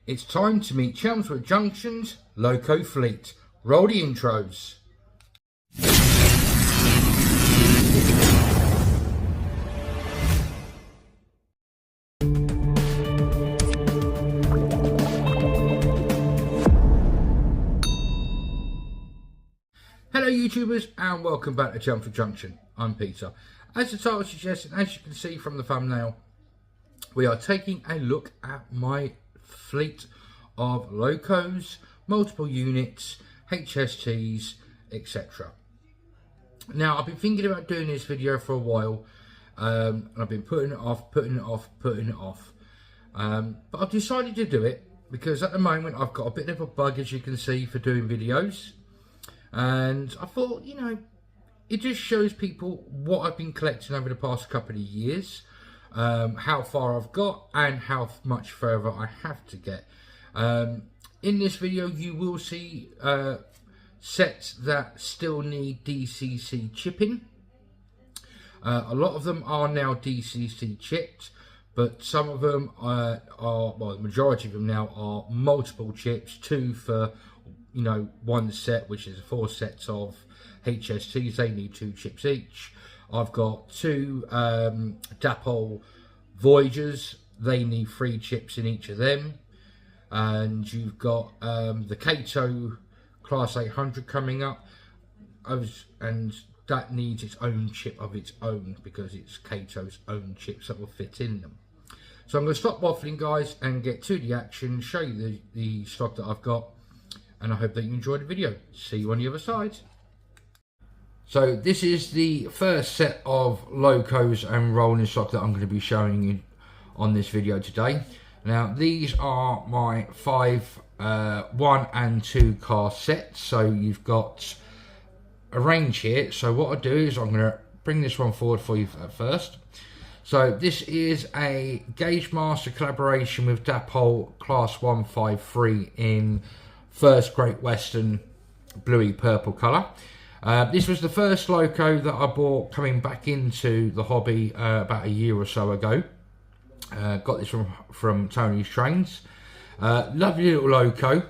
It's time to meet Chelmswood Junction's loco fleet. Roll the intros. Hello YouTubers and welcome back to Chelmswood Junction. I'm Peter. As the title suggests, and as you can see from the thumbnail, we are taking a look at my fleet of locos, multiple units, HSTs, etc. Now, I've been thinking about doing this video for a while, and I've been putting it off. But I've decided to do it because at the moment I've got a bit of a bug, as you can see, for doing videos. And I thought, you know, it just shows people what I've been collecting over the past couple of years, how far I've got and how much further I have to get. In this video you will see sets that still need DCC chipping. A lot of them are now DCC chipped, but some of them well, the majority of them now are multiple chips, two for, you know, one set, which is 4 sets of HSTs. They need 2 chips each. I've got 2 Dapol Voyagers. They need 3 chips in each of them. And you've got the Kato Class 800 coming up, and that needs its own chip of its own because it's Kato's own chips that will fit in them. So I'm going to stop waffling, guys, and get to the action, show you the stock that I've got, and I hope that you enjoyed the video. See you on the other side. So this is the first set of locos and rolling stock that I'm going to be showing you on this video today. Now these are my 5 1 and 2 car sets. So you've got a range here. So what I do is I'm going to bring this one forward for you at first. So this is a Gauge Master collaboration with Dapol Class 153 in First Great Western bluey purple colour. This was the first loco that I bought coming back into the hobby about a year or so ago. Got this from Tony's Trains. Lovely little loco.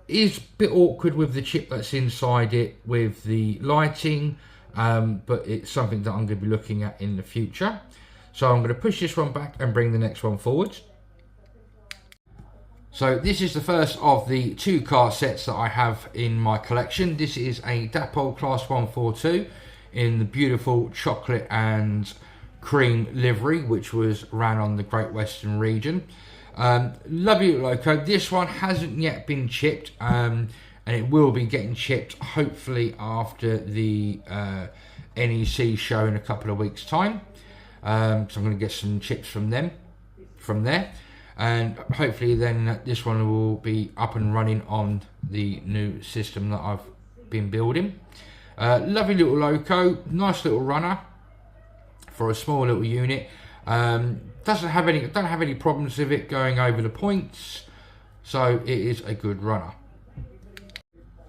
Is a bit awkward with the chip that's inside it with the lighting, but it's something that I'm going to be looking at in the future. So I'm going to push this one back and bring the next one forward. So this is the first of the 2 car sets that I have in my collection. This is a Dapol Class 142 in the beautiful chocolate and cream livery, which was ran on the Great Western region. Lovely loco. This one hasn't yet been chipped, and it will be getting chipped hopefully after the NEC show in a couple of weeks time. So I'm going to get some chips from there, and hopefully then this one will be up and running on the new system that I've been building. Lovely little loco, nice little runner for a small little unit. Don't have any problems with it going over the points, so it is a good runner.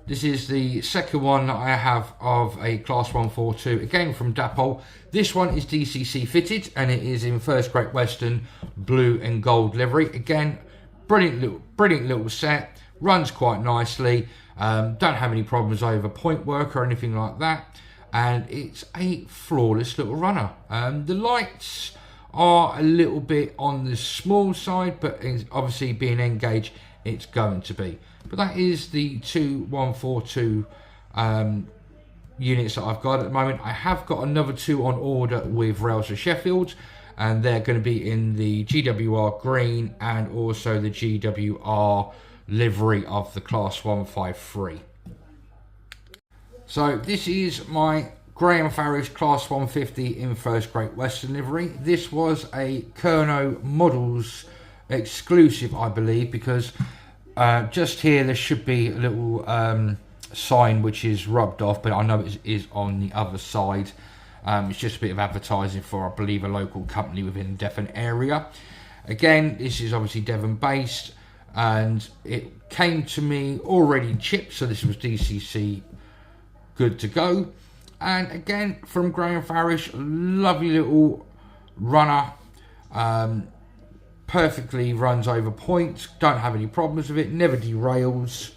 This is the second one that I have of a Class 142, again from Dapol. This one is DCC fitted and it is in First Great Western blue and gold livery. Again, brilliant little set, runs quite nicely. Don't have any problems over point work or anything like that, and it's a flawless little runner. The lights are a little bit on the small side, but obviously being N-gauge, it's going to be. But that is the 2 142 units that I've got at the moment. I have got another 2 on order with Rails of Sheffield, and they're going to be in the GWR green and also the GWR livery of the Class 153. So this is my Graham Farish Class 150 in First Great Western livery. This was a Kerno Models exclusive, I believe, because just here there should be a little sign which is rubbed off, but I know it is on the other side. It's just a bit of advertising for, I believe, a local company within the Devon area. Again, this is obviously Devon based, and it came to me already chipped, so this was DCC good to go. And again, from Graham Farish, lovely little runner. Perfectly runs over points, don't have any problems with it, never derails,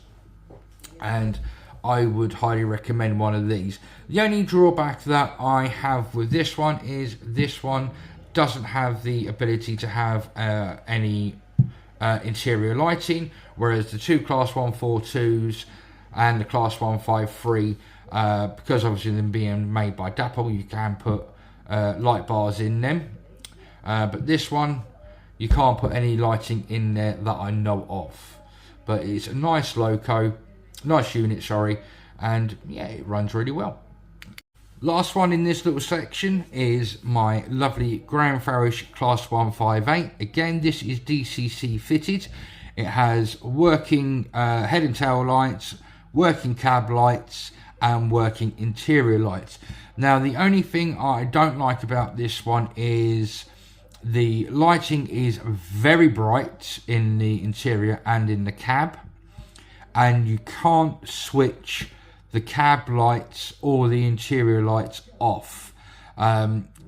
and I would highly recommend one of these. The only drawback that I have with this one is this one doesn't have the ability to have any interior lighting, whereas the two Class 142s and the Class 153, because obviously them being made by Dapple, you can put light bars in them, but this one you can't put any lighting in there that I know of. But it's a nice loco, nice unit, sorry, and yeah, it runs really well. Last one in this little section is my lovely Grand Farish Class 158. Again, this is DCC fitted. It has working head and tail lights, working cab lights, and working interior lights. Now, the only thing I don't like about this one is the lighting is very bright in the interior and in the cab, and you can't switch the cab lights or the interior lights off.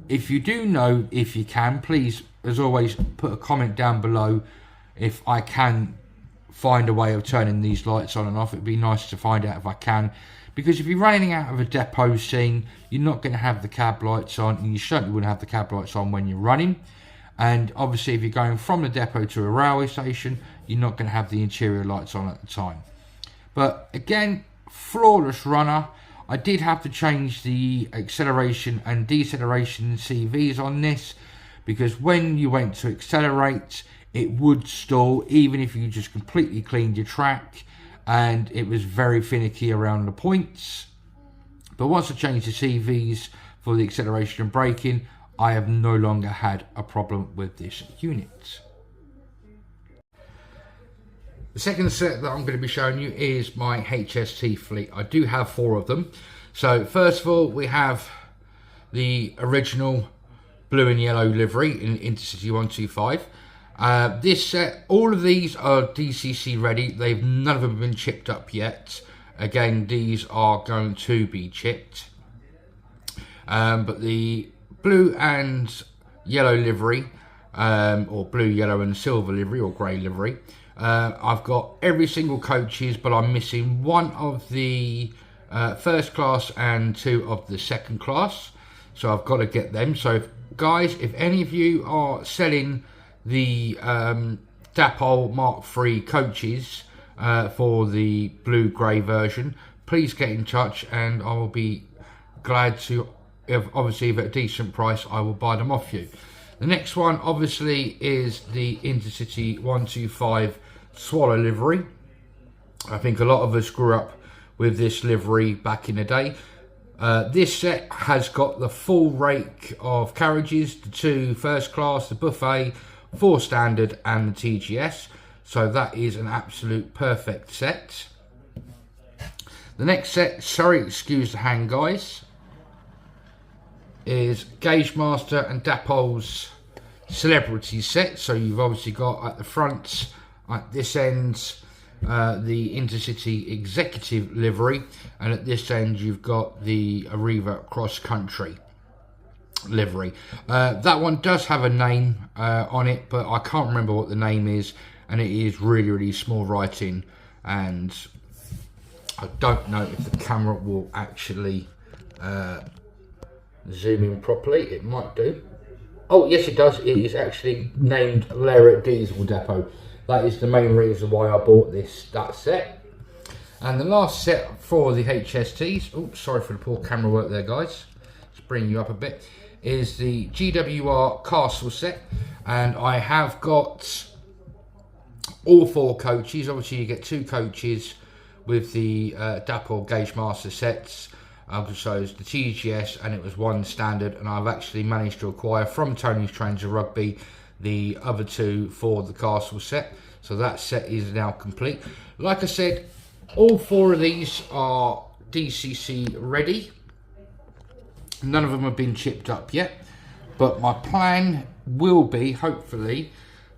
If you do know if you can, please, as always, put a comment down below if I can find a way of turning these lights on and off. It'd be nice to find out if I can, because if you're running out of a depot scene, you're not going to have the cab lights on, and you certainly wouldn't have the cab lights on when you're running. And obviously, if you're going from the depot to a railway station, you're not going to have the interior lights on at the time. But again, flawless runner. I did have to change the acceleration and deceleration CVs on this, because when you went to accelerate, it would stall even if you just completely cleaned your track, and it was very finicky around the points. But once I changed the CVs for the acceleration and braking, I have no longer had a problem with this unit. The second set that I'm going to be showing you is my HST fleet. I do have 4 of them. So first of all, we have the original blue and yellow livery in Intercity 125. This set, all of these are DCC ready. None of them have been chipped up yet. Again, these are going to be chipped. But the blue and yellow livery, or blue, yellow and silver livery, or grey livery, I've got every single coaches, but I'm missing 1 of the first class and 2 of the second class, so I've got to get them. So guys, if any of you are selling the Dapple Mark III coaches for the blue grey version, please get in touch and I will be glad to, obviously if at a decent price, I will buy them off you. The next one obviously is the Intercity 125 Swallow livery. I think a lot of us grew up with this livery back in the day. This set has got the full rake of carriages, the 2 first class, the buffet, 4 standard and the TGS. So that is an absolute perfect set. The next set, sorry, excuse the hand guys, is Gauge Master and Dapple's Celebrity set. So you've obviously got at the front, at this end, the Intercity Executive livery, and at this end you've got the Arriva Cross Country livery. That one does have a name on it, but I can't remember what the name is, and it is really, really small writing, and I don't know if the camera will actually zoom in properly. It might do. Oh yes, it does. It is actually named Lariat Diesel Depot. That is the main reason why I bought that set. And the last set for the HSTs, oh sorry for the poor camera work there guys, let's bring you up a bit, is the GWR Castle set. And I have got all 4 coaches. Obviously you get 2 coaches with the Dapple Gauge Master sets. So it's the TGS, and it was 1 standard, and I've actually managed to acquire from Tony's Trains of Rugby the other 2 for the Castle set. So that set is now complete. Like I said, all 4 of these are DCC ready. None of them have been chipped up yet, but my plan will be, hopefully,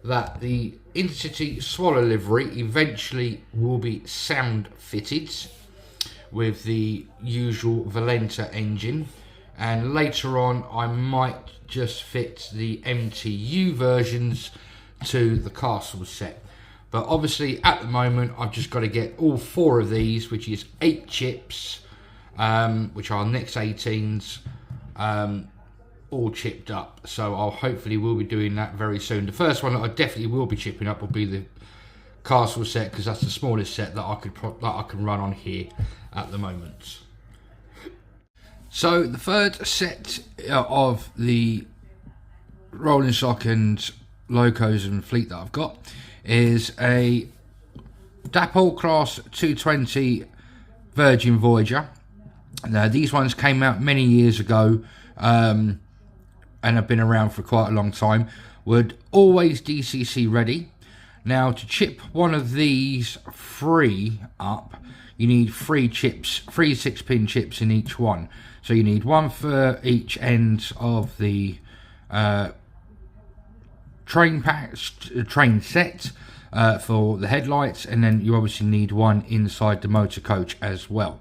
that the Intercity Swallow livery eventually will be sound fitted with the usual Valenta engine, and later on I might just fit the MTU versions to the castle set. But obviously at the moment I've just got to get all 4 of these, which is 8 chips, which are Next 18s, all chipped up. So I'll hopefully will be doing that very soon. The first one that I definitely will be chipping up will be the castle set, because that's the smallest set that I can run on here at the moment. So the third set of the rolling stock and locos and fleet that I've got is a Dapol Class 220 Virgin Voyager. Now these ones came out many years ago, and have been around for quite a long time. Would always DCC ready. Now to chip one of these 3 up, you need 3 chips, 3 6-pin chips in each one. So you need 1 for each end of the train set for the headlights, and then you obviously need 1 inside the motor coach as well.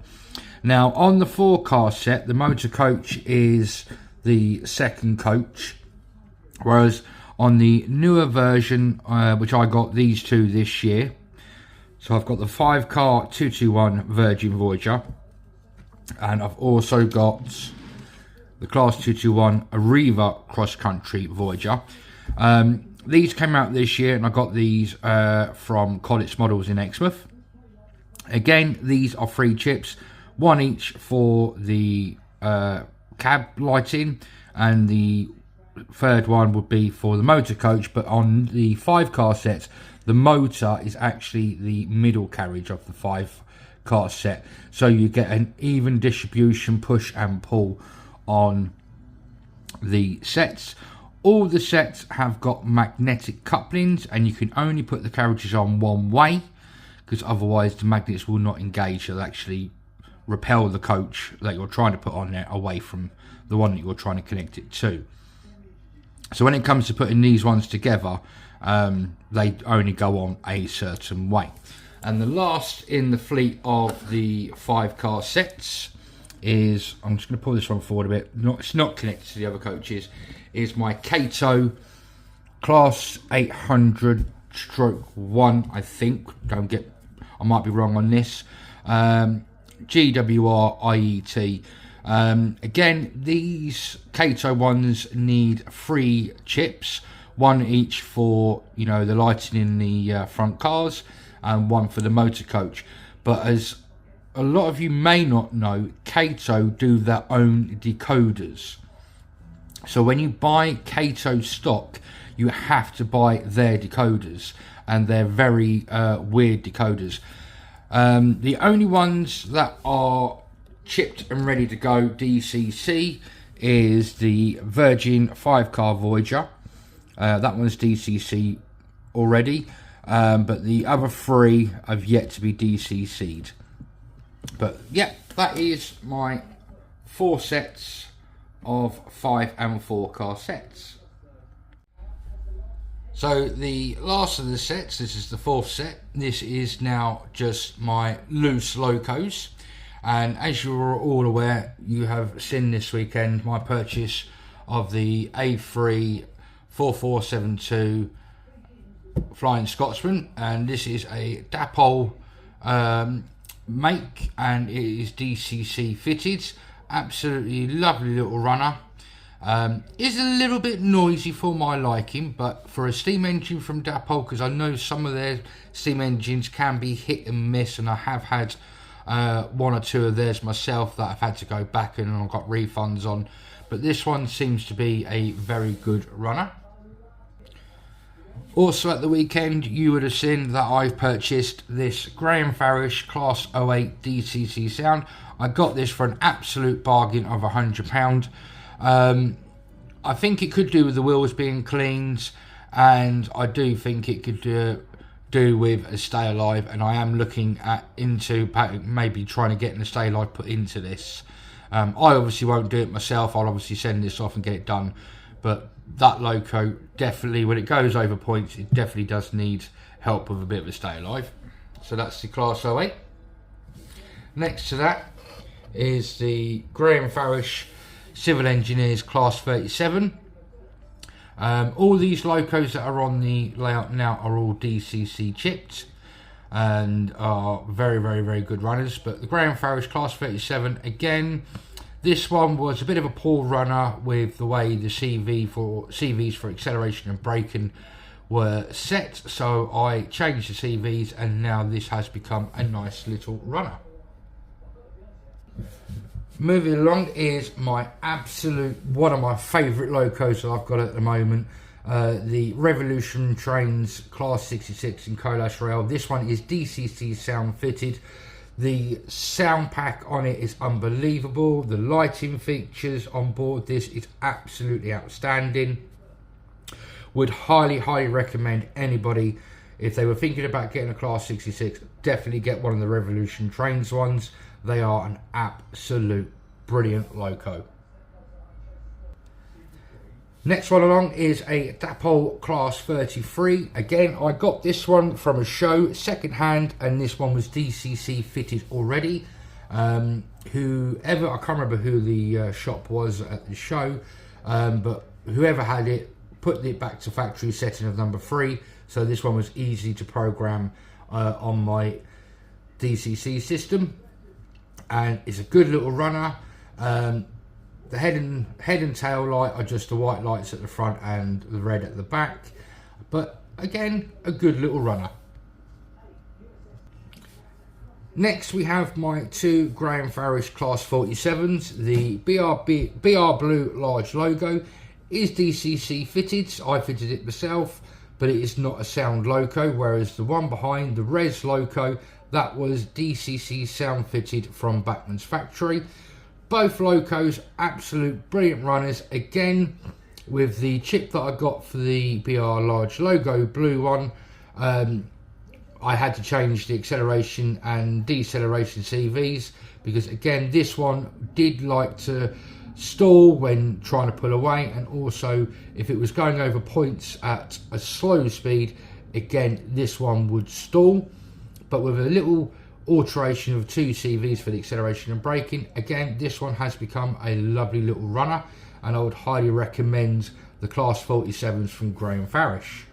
Now on the 4-car set, the motor coach is the second coach, whereas on the newer version, which I got these 2 this year, so I've got the 5-car 221 Virgin Voyager, and I've also got the Class 221 Arriva Cross Country Voyager. These came out this year, and I got these from College Models in Exmouth. Again, these are 3 chips, 1 each for the cab lighting, and the third one would be for the motor coach. But on the 5-car sets, the motor is actually the middle carriage of the 5-car set, so you get an even distribution, push and pull on the sets. All the sets have got magnetic couplings, and you can only put the carriages on one way, because otherwise the magnets will not engage. They'll actually repel the coach that you're trying to put on there away from the one that you're trying to connect it to. So when it comes to putting these ones together, they only go on a certain way. And the last in the fleet of the 5-car sets is, I'm just going to pull this one forward a bit, it's not connected to the other coaches, is my Kato Class 800/1, I think. I might be wrong on this. GWR IET. Again, these Kato ones need 3 chips, 1 each for, you know, the lighting in the front cars, and 1 for the motor coach. But as a lot of you may not know, Kato do their own decoders. So when you buy Kato stock, you have to buy their decoders, and they're very weird decoders. The only ones that are chipped and ready to go DCC is the Virgin 5-car Voyager. That one's DCC already, but the other 3 have yet to be DCC'd. But yeah, that is my 4 sets of 5 and 4-car sets. So the last of the sets, this is the 4th set. This is now just my loose locos, and as you're all aware, you have seen this weekend my purchase of the A3 4472 Flying Scotsman, and this is a Dapol make, and it is DCC fitted. Absolutely lovely little runner. Is a little bit noisy for my liking, but for a steam engine from Dapol, because I know some of their steam engines can be hit and miss, and I have had 1 or 2 of theirs myself that I've had to go back and I've got refunds on, but this one seems to be a very good runner. Also at the weekend, you would have seen that I've purchased this Graham Farish Class 08 DCC sound. I got this for an absolute bargain of £100. I think it could do with the wheels being cleaned, and I do think it could do with a stay alive, and I am looking into maybe trying to get a stay alive put into this. I obviously won't do it myself. I'll obviously send this off and get it done, but that loco definitely, when it goes over points, it definitely does need help with a bit of a stay alive. So that's the Class 08. Next to that is the Graham Farish Civil Engineers Class 37. All these locos that are on the layout now are all DCC chipped and are very, very, very good runners. But the Graham Farish Class 37, again, this one was a bit of a poor runner with the way the CVs for acceleration and braking were set. So I changed the CVs and now this has become a nice little runner. Moving along is my absolute, one of my favourite locos that I've got at the moment. The Revolution Trains Class 66 in Colas Rail. This one is DCC sound fitted. The sound pack on it is unbelievable. The lighting features on board this is absolutely outstanding. Would highly, highly recommend anybody, if they were thinking about getting a Class 66, definitely get one of the Revolution Trains ones. They are an absolute brilliant loco. Next one along is a Dapol Class 33. Again, I got this one from a show, second hand, and this one was DCC fitted already. Whoever, I can't remember who the shop was at the show, but whoever had it, put it back to factory setting of number 3. So this one was easy to program on my DCC system. And it's a good little runner. The head and tail light are just the white lights at the front and the red at the back, but again, a good little runner. Next we have my two Graham Farish Class 47s. The BR Blue large logo is DCC fitted. I fitted it myself, but it is not a sound loco, whereas the one behind, the Res loco, that was DCC sound fitted from Bachmann's factory. Both locos, absolute brilliant runners. Again, with the chip that I got for the BR large logo blue one, I had to change the acceleration and deceleration CVs, because again, this one did like to stall when trying to pull away, and also if it was going over points at a slow speed, again, this one would stall. But with a little alteration of 2 CVs for the acceleration and braking, again, this one has become a lovely little runner, and I would highly recommend the Class 47s from Graham Farish.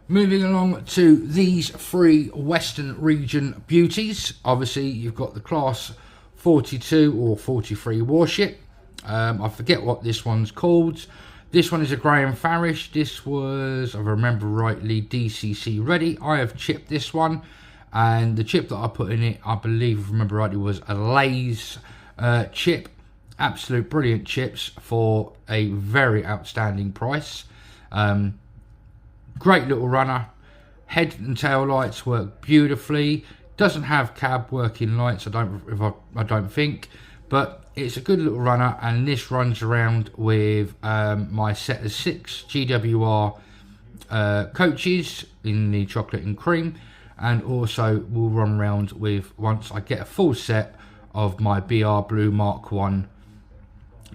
Moving along to these 3 Western Region beauties. Obviously, you've got the Class 42 or 43 warship. I forget what this one's called. This one is a Graham Farish. This was, if I remember rightly, DCC ready. I have chipped this one, and the chip that I put in it, I believe, if I remember rightly, was a Lay's chip. Absolute brilliant chips for a very outstanding price. Great little runner. Head and tail lights work beautifully. Doesn't have cab working lights, I don't think, but it's a good little runner, and this runs around with my set of 6 GWR coaches in the chocolate and cream, and also will run around with, once I get a full set of my BR Blue Mark 1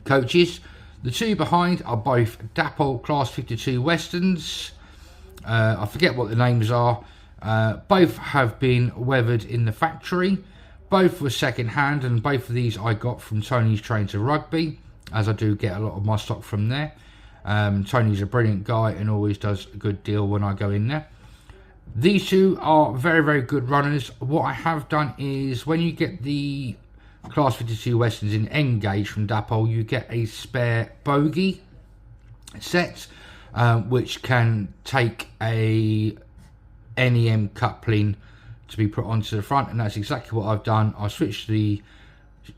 coaches. The 2 behind are both Dapol Class 52 Westerns. I forget what the names are. Both have been weathered in the factory. Both were second hand, and both of these I got from Tony's Train to Rugby, as I do get a lot of my stock from there. Tony's a brilliant guy and always does a good deal when I go in there. These 2 are very, very good runners. What I have done is, when you get the Class 52 Westerns in N gauge from Dapol, you get a spare bogey set, which can take a NEM coupling to be put onto the front, and that's exactly what I've done. I switched the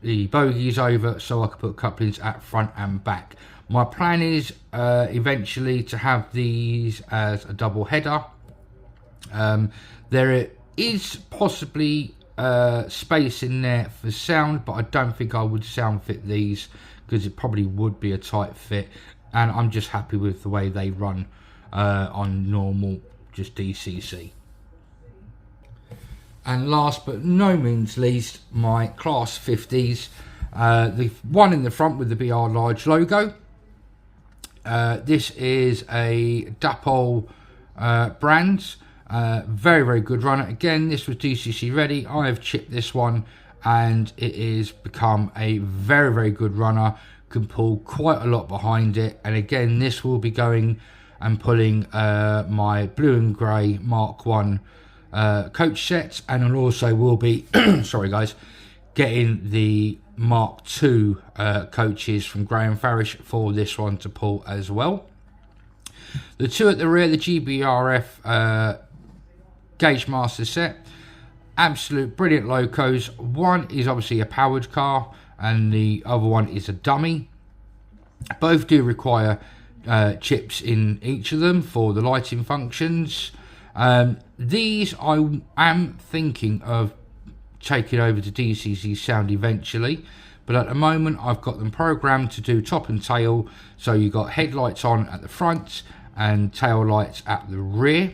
bogies over so I could put couplings at front and back. My plan is eventually to have these as a double header. There is possibly space in there for sound, but I don't think I would sound fit these, because it probably would be a tight fit, and I'm just happy with the way they run on normal, just DCC. And last but no means least, my Class 50s. The one in the front with the BR large logo. This is a Dapol brand. Very, very good runner. Again, this was DCC ready. I have chipped this one, and it is become a very, very good runner. Can pull quite a lot behind it, and again, this will be going and pulling my blue and grey Mark 1 coach sets, and it also will be sorry guys, getting the Mark 2 coaches from Graham Farish for this one to pull as well. The two at the rear, the GBRF Gauge Master set, absolute brilliant locos. One is obviously a powered car and the other one is a dummy. Both do require chips in each of them for the lighting functions. These I am thinking of taking over to DCC Sound eventually, but at the moment I've got them programmed to do top and tail, so you've got headlights on at the front and tail lights at the rear,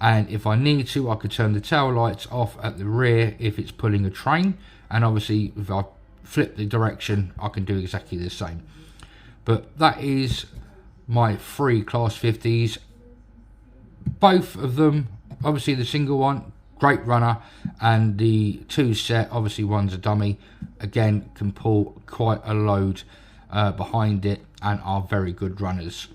and if I need to I could turn the tail lights off at the rear if it's pulling a train, and obviously if I flip the direction I can do exactly the same. But that is my 3 Class 50s, both of them. Obviously the single one, great runner, and the 2 set, obviously one's a dummy, again can pull quite a load behind it and are very good runners.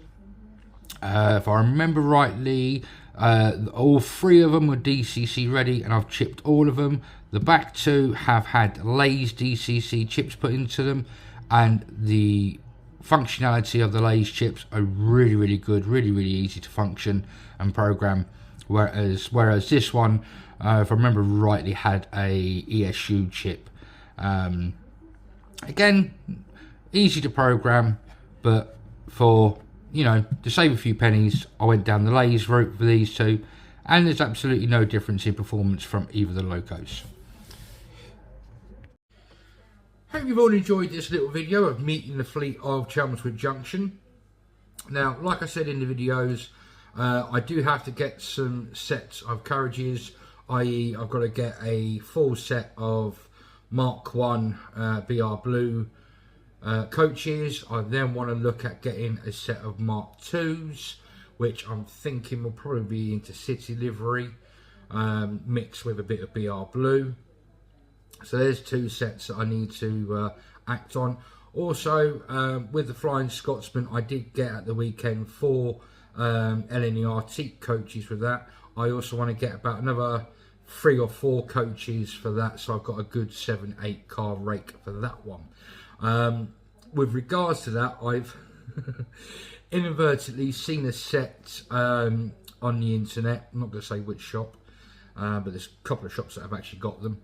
If I remember rightly, all 3 of them were DCC ready and I've chipped all of them. The back 2 have had Lay's DCC chips put into them, and the functionality of the Lay's chips are really, really good, really, really easy to function and program, whereas this one, if I remember rightly, had a ESU chip. Again, easy to program, but for, you know, to save a few pennies, I went down the Lay's route for these two, and there's absolutely no difference in performance from either the locos. Hope you've all enjoyed this little video of meeting the fleet of Chelmswood Junction. Now, like I said in the videos, I do have to get some sets of carriages, i.e. I've got to get a full set of Mark 1 BR Blue coaches. I then want to look at getting a set of Mark 2s, which I'm thinking will probably be into city livery, mixed with a bit of BR Blue. So there's 2 sets that I need to act on. Also, with the Flying Scotsman, I did get at the weekend 4 LNER teak coaches with that. I also want to get about another 3 or 4 coaches for that, so I've got a good 7-8 car rake for that one. With regards to that, I've inadvertently seen a set on the internet. I'm not going to say which shop, but there's a couple of shops that have actually got them.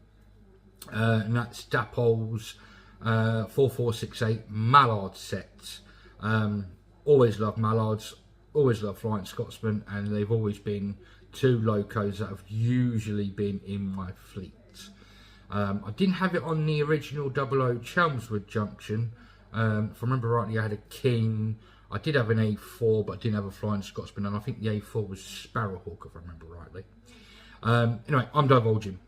And that's Dapol's 4468 Mallard set. Always love Mallards, always love Flying Scotsman, and they've always been 2 locos that have usually been in my fleet. I didn't have it on the original 00 Chelmswood Junction. If I remember rightly, I had a King. I did have an A4, but I didn't have a Flying Scotsman, and I think the A4 was Sparrowhawk, if I remember rightly. Anyway, I'm divulging.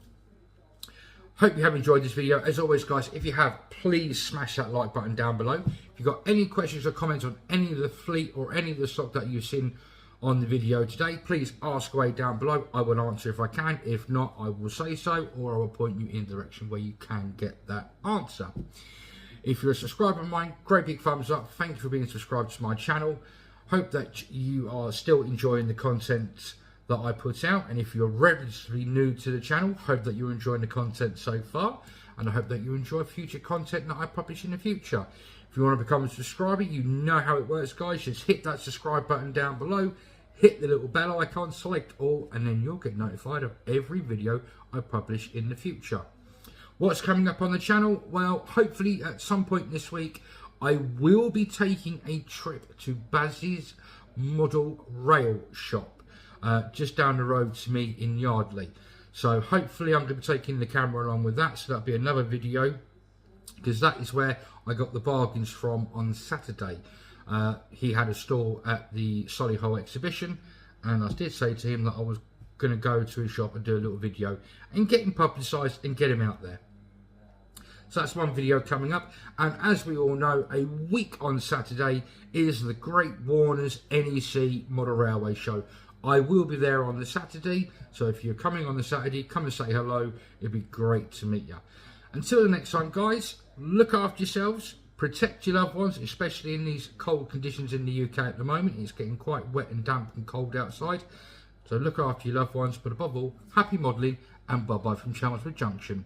Hope you have enjoyed this video. As always, guys, if you have, please smash that like button down below. If you've got any questions or comments on any of the fleet or any of the stock that you've seen on the video today, please ask away down below. I will answer if I can. If not, I will say so, or I will point you in the direction where you can get that answer. If you're a subscriber of mine, great big thumbs up. Thank you for being subscribed to my channel. Hope that you are still enjoying the content that I put out, and if you're relatively new to the channel, hope that you're enjoying the content so far, and I hope that you enjoy future content that I publish in the future. If you want to become a subscriber, you know how it works, guys. Just hit that subscribe button down below, hit the little bell icon, select all, and then you'll get notified of every video I publish in the future. What's coming up on the channel? Well, hopefully at some point this week I will be taking a trip to Baz's Model Rail Shop, just down the road to me in Yardley. So hopefully I'm going to be taking the camera along with that, so that'll be another video, because that is where I got the bargains from on Saturday. He had a stall at the Solihull exhibition, and I did say to him that I was going to go to his shop and do a little video and get him publicised and get him out there. So that's one video coming up, and as we all know, a week on Saturday is the Great Warner's NEC Model Railway Show. I will be there on the Saturday, so if you're coming on the Saturday, come and say hello. It'd be great to meet you. Until the next time, guys, look after yourselves, protect your loved ones, especially in these cold conditions in the UK at the moment. It's getting quite wet and damp and cold outside. So look after your loved ones, but above all, happy modelling, and bye-bye from Chelmswood Junction.